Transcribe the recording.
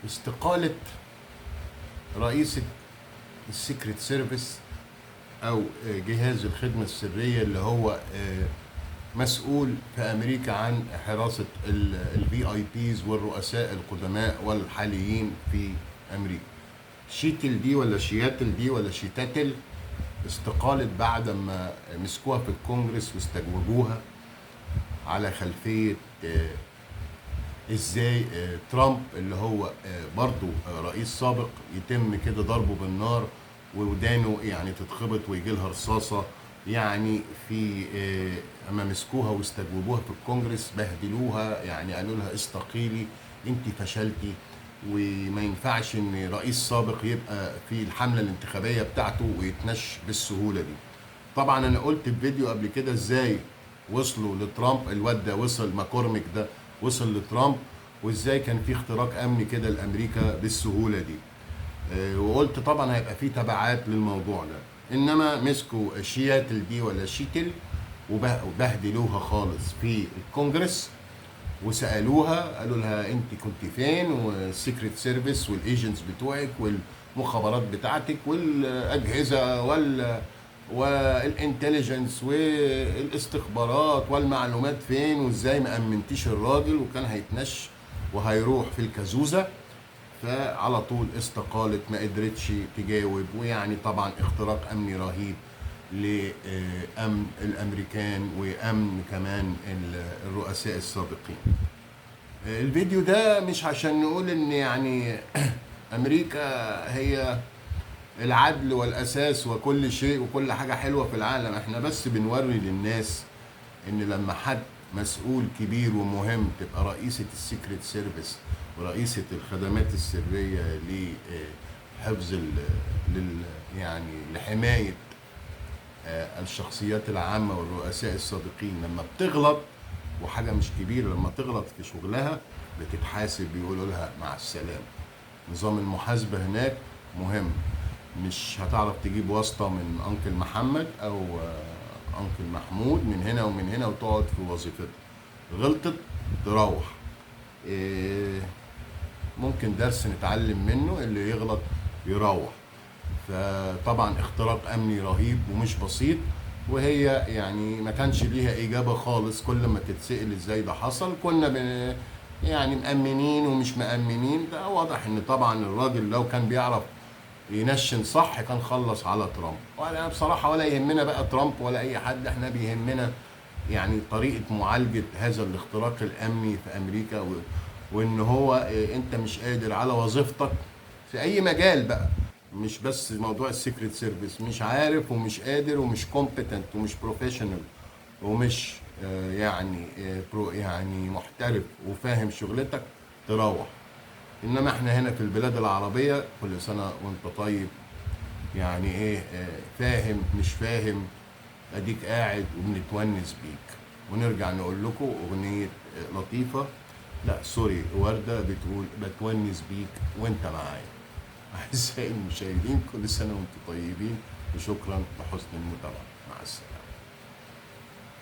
استقالة رئيسة السيكريت سيرفيس أو جهاز الخدمة السرية اللي هو مسؤول في أمريكا عن حراسة الVIPs والرؤساء القدماء والحاليين في أمريكا. شيتل دي ولا شياتل دي ولا شيتاتل استقالت بعد ما مسكوها في الكونجرس واستجوبوها على خلفية ازاي ترامب اللي هو برضو رئيس سابق يتم كده ضربه بالنار ودانه يعني تتخبط ويجي لها رصاصه. يعني في اما مسكوها واستجوبوها في الكونجرس بهدلوها، يعني قالوا لها استقيلي انت فشلتي وما ينفعش ان رئيس سابق يبقى في الحمله الانتخابيه بتاعته ويتنش بالسهوله دي. طبعا انا قلت في فيديو قبل كده ازاي وصلوا لترامب، الواد ده وصل ماكورميك ده وصل لترامب، وازاي كان في اختراق امني كده لامريكا بالسهوله دي. وقلت طبعا هيبقى في تبعات للموضوع ده، انما مسكوا شياتل دي ولا شيتل وبهدلوها خالص في الكونجرس وسالوها، قالوا لها انت كنت فين، والسيكريت سيرفيس والايجنتس بتوعك والمخابرات بتاعتك والاجهزه والانتليجنس والاستخبارات والمعلومات فين، وازاي ما امنتيش الراجل وكان هيتنش وهيروح في الكازوزه. فعلى طول استقالت، ما قدرتش تجاوب، ويعني طبعا اختراق امني رهيب لامن الامريكان وامن كمان الرؤساء السابقين. الفيديو ده مش عشان نقول ان يعني امريكا هي العدل والاساس وكل شيء وكل حاجه حلوه في العالم، احنا بس بنوري للناس ان لما حد مسؤول كبير ومهم تبقى رئيسه السيكريت سيرفيس ورئيسه الخدمات السريه لحفظ يعني لحمايه الشخصيات العامه والرؤساء السابقين، لما بتغلط وحاجه مش كبيره لما تغلط في شغلها بتتحاسب، بيقولوا لها مع السلامه. نظام المحاسبه هناك مهم، مش هتعرف تجيب واسطه من انكل محمد او انكل محمود من هنا ومن هنا وتقعد في وظيفتها. غلطت تروح. ممكن درس نتعلم منه، اللي يغلط يروح. فطبعا اختراق امني رهيب ومش بسيط، وهي يعني ما كانش ليها اجابه خالص. كل ما تتسال ازاي ده حصل كنا يعني مأمنين ومش مأمنين. ده واضح ان طبعا الراجل لو كان بيعرف ينشن صح كان خلص على ترامب. وانا بصراحه ولا يهمنا بقى ترامب ولا اي حد، احنا بيهمنا يعني طريقه معالجه هذا الاختراق الامني في امريكا، وان هو انت مش قادر على وظيفتك في اي مجال بقى، مش بس موضوع السيكريت سيرفيس، مش عارف ومش قادر ومش كومبتنت ومش بروفيشنال ومش يعني محترف وفاهم شغلتك تروح. انما احنا هنا في البلاد العربيه كل سنه وانت طيب، يعني ايه فاهم مش فاهم اديك قاعد وبنتونس بيك. ونرجع نقول لكم اغنيه لطيفه، لا سوري، ورده بتقول بتونس بيك وانت معايا. اعزائي المشاهدين كل سنه وانتم طيبين، وشكرا لحسن المتابعه، مع السلامه.